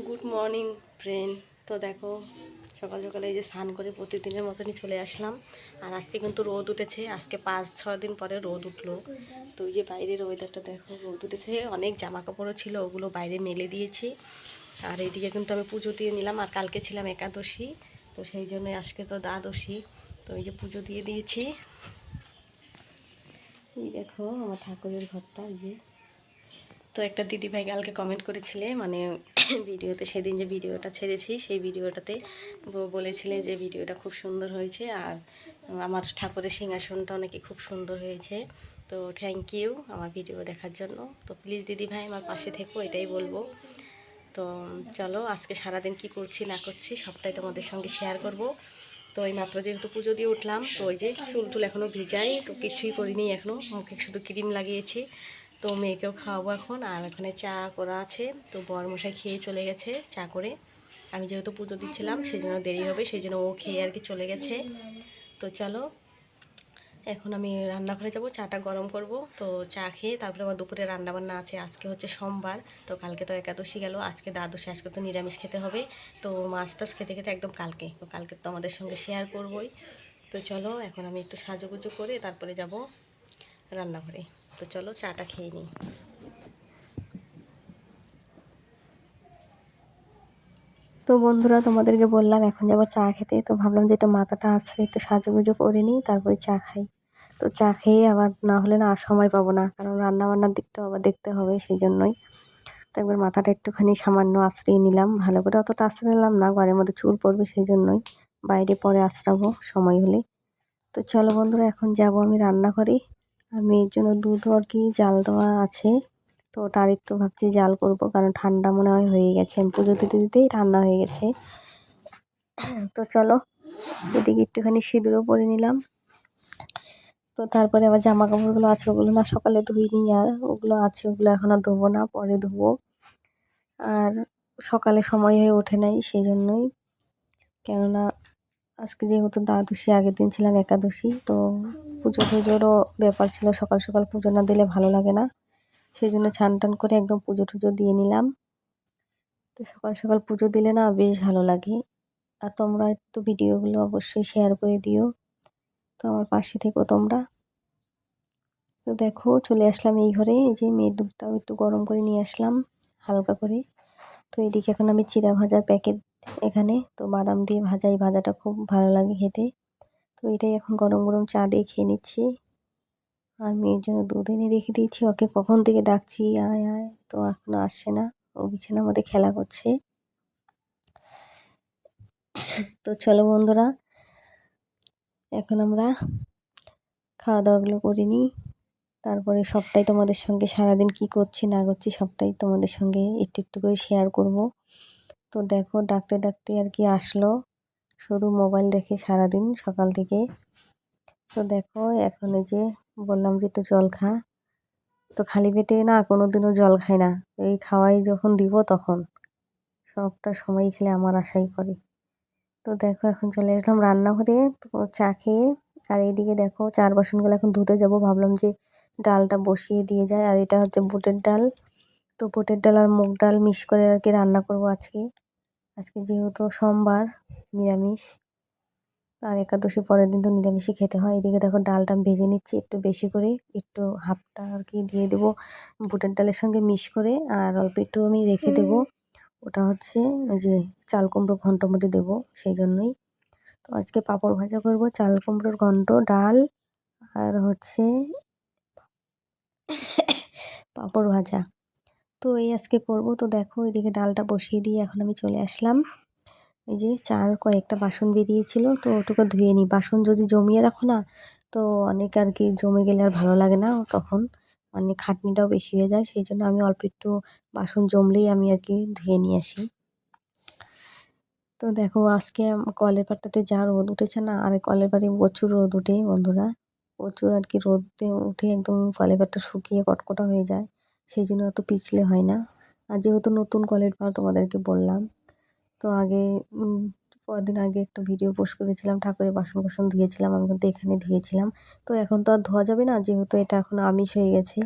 Good morning friend. তো দেখো, সকাল সকালে এই যে স্নান করে প্রতিদিনের মতনই চলে আসলাম। আর আজকে কিন্তু রোদ উঠেছে, আজকে 5-6 দিন পরে রোদ উঠলো। তো এই যে বাইরের ওয়েদারটা দেখো, রোদ উঠেছে, অনেক জামা কাপড়ও ছিল, ওগুলো বাইরে মেলে দিয়েছি। আর এইদিকে কিন্তু আমি পুজো দিয়ে নিলাম, আর কালকে ছিলাম একাদশী, তো সেই জন্য আজকে তো দ্বাদশী। তো এই যে পুজো দিয়ে দিয়েছি। এই দেখো আমার ঠাকুরের ঘরটা, এই যে। তো একটা দিদিভাই কালকে কমেন্ট করেছিলে, মানে ভিডিওতে, সেদিন যে ভিডিওটা ছেড়েছি সেই ভিডিওটাতে বলেছিলে যে ভিডিওটা খুব সুন্দর হয়েছে, আর আমার ঠাকুরের সিংহাসনটা নাকি খুব সুন্দর হয়েছে। তো থ্যাংক ইউ আমার ভিডিও দেখার জন্য। তো প্লিজ দিদিভাই আমার পাশে থেকো, এটাই বলবো। তো চলো, আজকে সারাদিন কি করছি না করছি সবটাই তোমাদের সঙ্গে শেয়ার করব। তো এই মাত্র যেহেতু পুজো দিয়ে উঠলাম, তো ওই যে চুল টুল এখনও ভিজাই, তো কিছুই করিনি এখনও, মুখে শুধু ক্রিম লাগিয়েছি। তো মেয়েকেও খাওয়াবো এখন। আর এখানে চা করা আছে, তো বরমশাই খেয়ে চলে গেছে চা করে। আমি যেহেতু পুজো দিচ্ছিলাম সেই জন্য দেরি হবে, সেই জন্য ও খেয়ে আর কি চলে গেছে। তো চলো, এখন আমি রান্নাঘরে যাব, চাটা গরম করব। তো চা খেয়ে তারপরে আমার দুপুরে রান্নাবান্না আছে। আজকে হচ্ছে সোমবার, তো কালকে তো একাদশী গেল, আজকে দ্বাদশী, আজকে তো নিরামিষ খেতে হবে। তো মাছ টাছ খেতে খেতে একদম কালকে, তো কালকে তো আমাদের সঙ্গে শেয়ার করবই। তো চলো, এখন আমি একটু সাজুগুজু করে তারপরে যাব রান্নাঘরে। তো চলো চাটা খেয়ে নিই। তো বন্ধুরা, তোমাদেরকে বললাম এখন যাবো চা খেতে, তো ভাবলাম যে একটু মাথাটা আছড়ে একটু সাজুগুজু করে নিই, তারপরে চা খাই। তো চা খেয়ে আবার না হলে না আর সময় পাবো না, কারণ রান্না বান্নার দিকটাও আবার দেখতে হবে, সেই জন্যই। তো একবার মাথাটা একটুখানি সামান্য আছড়িয়ে নিলাম, ভালো করে অতটা আছড়ে নিলাম না, ঘরের মধ্যে চুল পড়বে সেই জন্যই, বাইরে পরে আছড়াবো সময় হলে। তো চলো বন্ধুরা, এখন যাব আমি রান্নাঘরে। আর মেয়ের জন্য দুধও আর কি জাল দেওয়া আছে, তো ওটা আরেকটু ভাবছি জাল করব, কারণ ঠান্ডা মনে হয় হয়ে গেছে, আমি পুজো দিতে দিতেই ঠান্ডা হয়ে গেছে। তো চলো, এদিকে একটুখানি সিঁদুরও পরে নিলাম। তো তারপরে আবার জামা কাপড়গুলো আছে, ওগুলো না সকালে ধুইনি, আর ওগুলো আছে, ওগুলো এখন আর ধোবো না, পরে ধোবো। আর সকালে সময় হয়ে ওঠে নাই সেই জন্যই, কেননা আজকে যেহেতু দ্বাদশী, আগের দিন ছিলাম একাদশী, তো পুজো টুজোরও ব্যাপার ছিল, সকাল সকাল পুজো না দিলে ভালো লাগে না, সেই জন্য ছান টান করে একদম পুজো টুজো দিয়ে নিলাম। তো সকাল সকাল পুজো দিলে না বেশ ভালো লাগে। আর তোমরা একটু ভিডিওগুলো অবশ্যই শেয়ার করে দিও, তো আমার পাশে থেকো তোমরা। তো দেখো, চলে আসলাম এই ঘরে, এই যে মেয়ের দুধটাও একটু গরম করে নিয়ে আসলাম হালকা করে। তো এদিকে এখন আমি চিড়া ভাজার প্যাকেট, এখানে তো বাদাম দিয়ে ভাজা, এই ভাজাটা খুব ভালো লাগে খেতে। তো এটাই এখন গরম গরম চা দিয়ে খেয়ে নিচ্ছি। আর মেয়ের জন্য দুধ এনে রেখে দিয়েছি, ওকে কখন থেকে ডাকছি আয় আয়, তো এখনো আসছে না, ও বিছানার মধ্যে খেলা করছে। তো চলো বন্ধুরা, এখন আমরা খাওয়া দাওয়াগুলো করে নিই, তারপরে সবটাই তোমাদের সঙ্গে সারাদিন কি করছি না করছি সবটাই তোমাদের সঙ্গে একটু একটু করে শেয়ার করব। তো দেখো, ডাকতে ডাকতে আর কি আসলো, শুধু মোবাইল দেখে সারাদিন সকাল থেকে। তো দেখো, এখন এই যে বললাম যে একটু জল খা, তো খালি পেটে না কোনোদিনও জল খায় না, এই খাওয়াই যখন দিব তখন, সবটা সময় খেলে আমার আশাই করে। তো দেখো, এখন চলে আসলাম রান্নাঘরে, তো চা খেয়ে। আর এইদিকে দেখো, চার বাসনগুলো এখন ধুতে যাব, ভাবলাম যে ডালটা বসিয়ে দিয়ে যায়। আর এটা হচ্ছে বুটের ডাল, তো বুটের ডাল আর মুগ ডাল মিক্স করে আর কি রান্না করব আজকে। আজকে যেহেতু সোমবার, নিরামিষ, আর একাদশী পরের দিন তো নিরামিষই খেতে হয়। এদিকে দেখো, ডালটা আমি ভেজে নিচ্ছি একটু বেশি করে, একটু হাফটা আর কি দিয়ে দেবো বুটের ডালের সঙ্গে মিক্স করে, আর অল্প একটু আমি রেখে দেবো, ওটা হচ্ছে ওই যে চাল কুমড়ো ঘন্টর মধ্যে দেবো, সেই জন্যই। তো আজকে পাঁপড় ভাজা করব, চাল কুমড়োর ঘন্ট, ডাল, আর হচ্ছে পাঁপড় ভাজা। তো এই আজকে করব। তো দেখো, এদিকে ডালটা বসিয়ে দিয়ে এখন আমি চলে আসলাম, এই যে চার কয়েকটা বাসন বেরিয়েছিল, তো ওটুকু ধুয়ে নিই। বাসন যদি জমিয়ে রাখো না, তো অনেক আর কি জমে গেলে আর ভালো লাগে না, তখন মানে খাটনিটাও বেশি হয়ে যায়, সেই জন্য আমি অল্প একটু বাসন জমলেই আমি আর কি ধুয়ে নিয়ে আসি। তো দেখো, আজকে কলের পাড়টাতে যা রোদ উঠেছে না, আর কলের পাড়ে প্রচুর রোদ উঠে বন্ধুরা, প্রচুর আর কি রোদে উঠে একদম কলের পাড়টা শুকিয়ে কটকটা হয়ে যায়, সেই জন্য অত পিছলে হয় না। আর যেহেতু নতুন কলের পাড় তোমাদেরকে বললাম, তো আগে কদিন আগে একটা ভিডিও পোস্ট করেছিলাম, ঠাকুরের বাসন কোসন ধুয়েছিলাম, আমি কিন্তু এখানে ধুয়েছিলাম। তো এখন তো আর ধোয়া যাবে না, যেহেতু এটা এখন আমিষ হয়ে গেছে,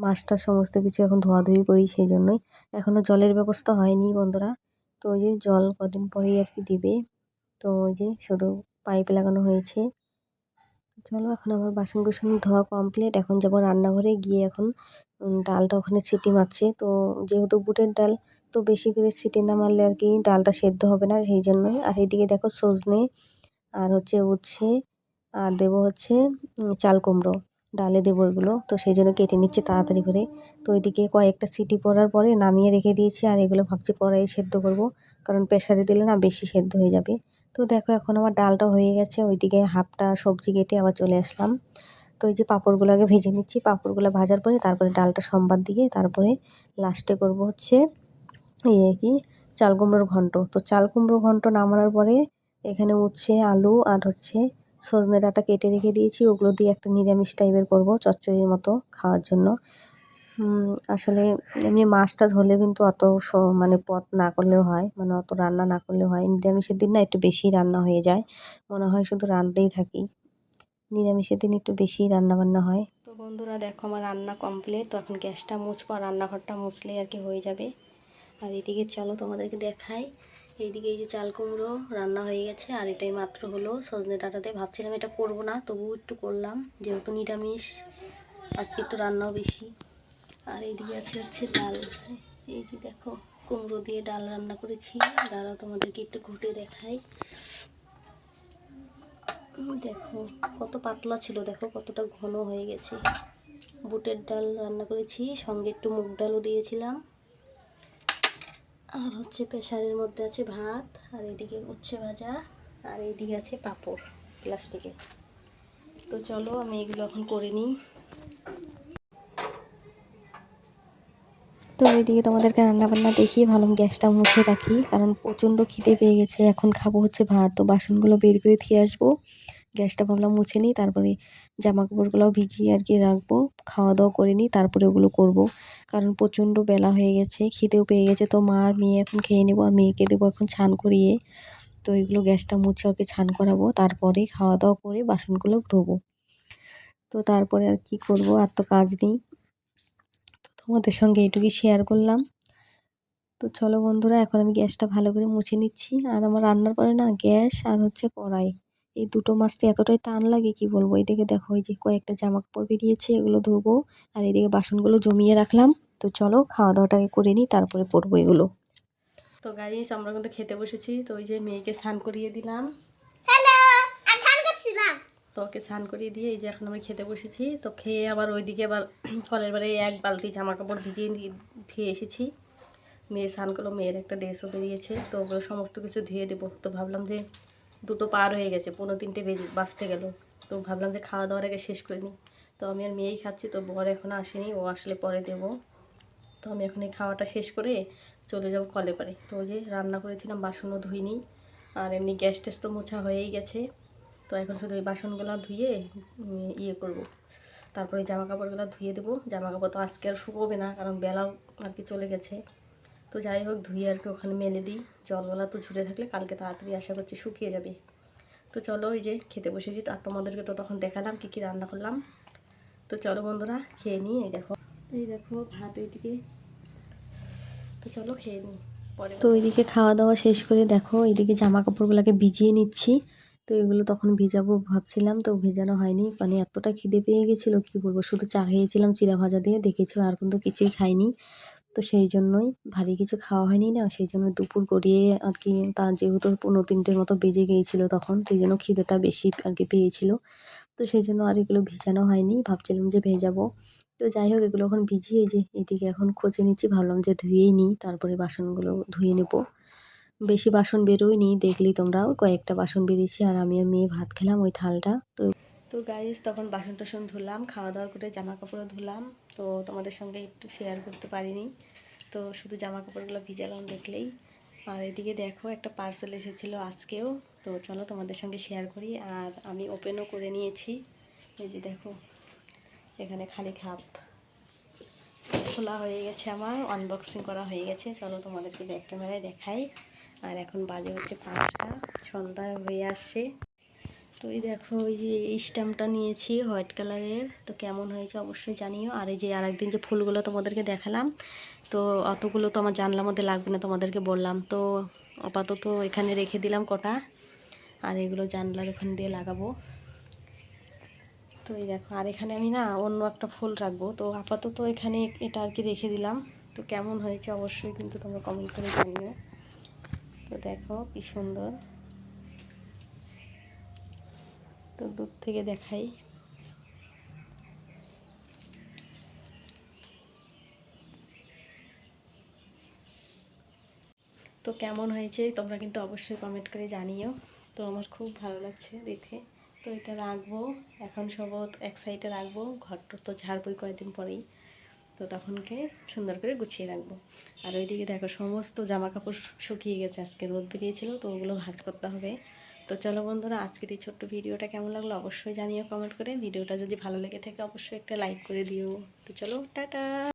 মাছটা সমস্ত কিছু এখন ধোয়াধুয়ি করি, সেই জন্যই। এখনও জলের ব্যবস্থা হয়নি বন্ধুরা। তো ওই যে জল কদিন পরেই আর কি দেবে। তো ওই যে শুধু পাইপ লাগানো হয়েছে। চলো এখন আমার বাসন কুসন ধোয়া কমপ্লিট। এখন যাবো রান্নাঘরে, গিয়ে এখন ডালটা ওখানে সিটি মারছে। তো যেহেতু বুটের ডাল, তো বেশি করে সিটি না মারলে আর কি ডালটা সেদ্ধ হবে না, সেই জন্যই। আর এইদিকে দেখো সজনে আর হচ্ছে উচ্ছে আর দেবো হচ্ছে চাল কুমড়ো, ডালে দেবো এগুলো। তো সেই জন্য কেটে নিচ্ছে তাড়াতাড়ি করে। তো ওইদিকে কয়েকটা সিটি পড়ার পরে নামিয়ে রেখে দিয়েছি, আর এগুলো ভাবছি কড়াইয়ে সেদ্ধ করব, কারণ প্রেশারে দিলে না বেশি সেদ্ধ হয়ে যাবে। তো দেখো এখন আমার ডালটা হয়ে গেছে। ওইদিকে হাফটা সবজি কেটে আবার চলে আসলাম। তো এই যে পাঁপড়গুলো আগে ভেজে নিচ্ছি, পাঁপড়গুলো ভাজার পরে তারপরে ডালটা সম্বাদ দিয়ে তারপরে লাস্টে করব হচ্ছে কি চাল কুমড়োর ঘন্ট। তো চাল কুমড়ো ঘন্ট নামানোর পরে এখানে উচ্ছে আলু আর হচ্ছে সজনে ডাঁটা কেটে রেখে দিয়েছি, ওগুলো দিয়ে একটা নিরামিষ টাইপের করব চচ্চড়ির মতো খাওয়ার জন্য। আসলে এমনি মাছ টাছ হলে কিন্তু অত মানে পদ না করলেও হয়, মানে অত রান্না না করলেও হয়। নিরামিষের দিন না একটু বেশি রান্না হয়ে যায়, মনে হয় শুধু রাঁধতেই থাকি। নিরামিষের দিন একটু বেশি রান্না বান্না হয়। তো বন্ধুরা দেখো আমার রান্না কমপ্লিট। তো এখন গ্যাসটা মুছবো, আর রান্নাঘরটা মুছলেই আর কি হয়ে যাবে। আর এদিকে চলো তোমাদেরকে দেখাই। এইদিকে এই যে চাল কুমড়ো রান্না হয়ে গেছে, আর এটাই মাত্র হলো সজনে ডাঁটাতে। ভাবছিলাম এটা করবো না, তবুও একটু করলাম, যেহেতু নিরামিষ আজকে একটু রান্নাও বেশি। আর এইদিকে আছে হচ্ছে ডাল। এই যে দেখো কুমড়ো দিয়ে ডাল রান্না করেছি। ডালও তোমাদেরকে একটু ঘুটে দেখাই। দেখো কত পাতলা ছিল, দেখো কতটা ঘন হয়ে গেছে। বুটের ডাল রান্না করেছি, সঙ্গে একটু মুগ ডালও দিয়েছিলাম। আর হচ্ছে প্রেসারের মধ্যে আছে ভাত, আর এইদিকে উচ্ছে ভাজা, আর এইদিকে আছে পাঁপড় প্লাস্টিকে। তো চলো আমি এগুলো এখন করে নিই। তো ওইদিকে তোমাদেরকে রান্নাবান্না দেখিয়ে ভাবলাম গ্যাসটা মুছে রাখি, কারণ প্রচণ্ড খিদে পেয়ে গেছে। এখন খাবো হচ্ছে ভাত, তো বাসনগুলো বের করে দিয়ে আসবো। গ্যাসটা ভাবলাম মুছে নিই, তারপরে জামা কাপড়গুলোও ভিজিয়ে আর কি রাখবো। খাওয়া দাওয়া করে নিই, তারপরে ওগুলো করব, কারণ প্রচণ্ড বেলা হয়ে গেছে, খিদেও পেয়ে গেছে। তো মা আর মেয়ে এখন খেয়ে নেবো, আর মেয়েকে দেবো এখন স্নান করিয়ে। তো এগুলো গ্যাসটা মুছে ওকে স্নান করাবো, তারপরে খাওয়া দাওয়া করে বাসনগুলো ধোবো। তো তারপরে আর কি করব, আর তো কাজ নেই। তো তোমাদের সঙ্গে এটুকুই শেয়ার করলাম। তো চলো বন্ধুরা এখন আমি গ্যাসটা ভালো করে মুছে নিচ্ছি। আর আমার রান্নার পরে না গ্যাস আর হচ্ছে কড়াই, এই দুটো মাজতে এতটাই টান লাগে কি বলবো। এইদিকে দেখো এই যে কয়েকটা জামা কাপড় বেরিয়েছে, এগুলো ধোবো। আর এইদিকে বাসনগুলো জমিয়ে রাখলাম। তো চলো খাওয়া দাওয়াটাকে করে নিই, তারপরে পরবো এগুলো। তো গাইস আমরা কিন্তু খেতে বসেছি। তো ওই যে মেয়েকে স্নান করিয়ে দিলাম। হ্যালো, আমি স্নান করছিলাম। তো ওকে স্নান করিয়ে দিয়ে এই যে এখন আমি খেতে বসেছি। তো খেয়ে আবার ওইদিকে আবার কলের বারে এক বালতি জামা কাপড় ভিজিয়ে ধুয়ে এসেছি। মেয়ে স্নান করলো, মেয়ের একটা ড্রেসও বেরিয়েছে, তো ওগুলো সমস্ত কিছু ধুয়ে দেবো। তো ভাবলাম যে দুটো পার হয়ে গেছে, 3:45 বাজতে গেল। তো ভাবলাম যে খাওয়া দাওয়ার আগে শেষ করে নিই। তো আমি আর মেয়েই খাচ্ছি, তো বর এখনও আসেনি, ও আসলে পরে দেবো। তো আমি এখন এই খাওয়াটা শেষ করে চলে যাবো কলে পারে। তো ওই যে রান্না করেছিলাম, বাসনও ধুইনি, আর এমনি গ্যাস ট্যাস তো মোছা হয়েই গেছে। তো এখন শুধু ওই বাসনগুলো ধুয়ে ইয়ে করব, তারপরে জামা কাপড়গুলো ধুয়ে দেবো। জামা কাপড় তো আজকে আর শুকোবে না, কারণ বেলাও আর কি চলে গেছে। তো যাই হোক ধুয়ে আর কি ওখানে মেলে দিই। জলওয়ালা তো ঝুলে থাকলে কালকে তাড়াতাড়ি আশা করছি শুকিয়ে যাবে। তো চলো এই যে খেতে বসেছি। তো আর তোমাদেরকে তো তখন দেখালাম কী কী রান্না করলাম। তো চলো বন্ধুরা খেয়ে নিই। এই দেখো ভাত ওইদিকে। তো চলো খেয়ে নিই পরে। তো ওইদিকে খাওয়া দাওয়া শেষ করে দেখো এইদিকে জামা কাপড়গুলোকে ভিজিয়ে নিচ্ছি। তো এগুলো তখন ভিজাবো ভাবছিলাম, তো ভেজানো হয়নি, মানে এতটা খিদে পেয়ে গেছিলো কী বলবো। শুধু চা খেয়েছিলাম চিড়া ভাজা দিয়ে, দেখেছো, আর কিন্তু কিছুই খাইনি। তো সেই জন্যই ভারী কিছু খাওয়া হয়নি না, সেই জন্য দুপুর গড়িয়ে আর কি, তা যেহেতু 2:45 মতো বেজে গিয়েছিলো তখন, সেই জন্য খিদেটা বেশি আর কি পেয়েছিলো। তো সেই জন্য আর এগুলো ভিজানো হয়নি, ভাবছিলাম যে ভেজাবো। তো যাই হোক এগুলো এখন ভিজিয়ে যে এদিকে এখন খোঁচে নিচ্ছি, ভাবলাম যে ধুয়েই নিই, তারপরে বাসনগুলো ধুয়ে নেব। বেশি বাসন বেরোয়নি, দেখলি তোমরাও কয়েকটা বাসন বেরিয়েছি, আর আমি আর মেয়ে ভাত খেলাম ওই থালটা। তো গাইস তখন বাসন টাসন ধুলাম, খাওয়া দাওয়া করে জামা কাপড়ও ধুলাম। তো তোমাদের সঙ্গে একটু শেয়ার করতে পারিনি, তো শুধু জামা কাপড়গুলো ভিজালাম দেখলেই। আর এদিকে দেখো একটা পার্সেল এসেছিলো আজকেও, তো চলো তোমাদের সঙ্গে শেয়ার করি। আর আমি ওপেনও করে নিয়েছি, এই যে দেখো এখানে খালি খাপ খোলা হয়ে গেছে, আমার আনবক্সিং করা হয়ে গেছে। চলো তোমাদেরকে ব্যাক ক্যামেরায় দেখাই। আর এখন বাজে হচ্ছে 5টা, সন্ধ্যা হয়ে আসছে। তো এই দেখো ওই যে এই স্ট্যাম্পটা নিয়েছি হোয়াইট কালারের, তো কেমন হয়েছে অবশ্যই জানিও। আর এই যে আরেকদিন যে ফুলগুলো তোমাদেরকে দেখালাম, তো অতগুলো তো আমার জানলার মধ্যে লাগবে না, তোমাদেরকে বললাম তো আপাতত এখানে রেখে দিলাম কটা, আর এগুলো জানলার ওখান দিয়ে লাগাবো। তো এই দেখো, আর এখানে আমি না অন্য একটা ফুল রাখবো, তো আপাতত এখানে এটা আর কি রেখে দিলাম। তো কেমন হয়েছে অবশ্যই কিন্তু তোমরা কমেন্ট করে জানিও। তো দেখো কি সুন্দর, তো দূর থেকে দেখাই। তো কেমন হয়েছে তোমরা কিন্তু অবশ্যই কমেন্ট করে জানিও। তো আমার খুব ভালো লাগছে দেখে। তো এটা রাখবো এখন, সব এক সাইডে রাখবো, ঘরটা তো ঝাড়বই কয়েকদিন পরেই, তো তখনকে সুন্দর করে গুছিয়ে রাখবো। আর ওইদিকে দেখো সমস্ত জামা কাপড় শুকিয়ে গেছে, আজকে রোদ বেরিয়েছিল, তো ওগুলো ভাঁজ করতে হবে। তো চলো বন্ধুরা, আজকের এই ছোট্ট ভিডিওটা কেমন লাগলো অবশ্যই জানিও কমেন্ট করে। ভিডিওটা যদি ভালো লেগে থাকে অবশ্যই একটা লাইক করে দিও। তো চলো টাটা।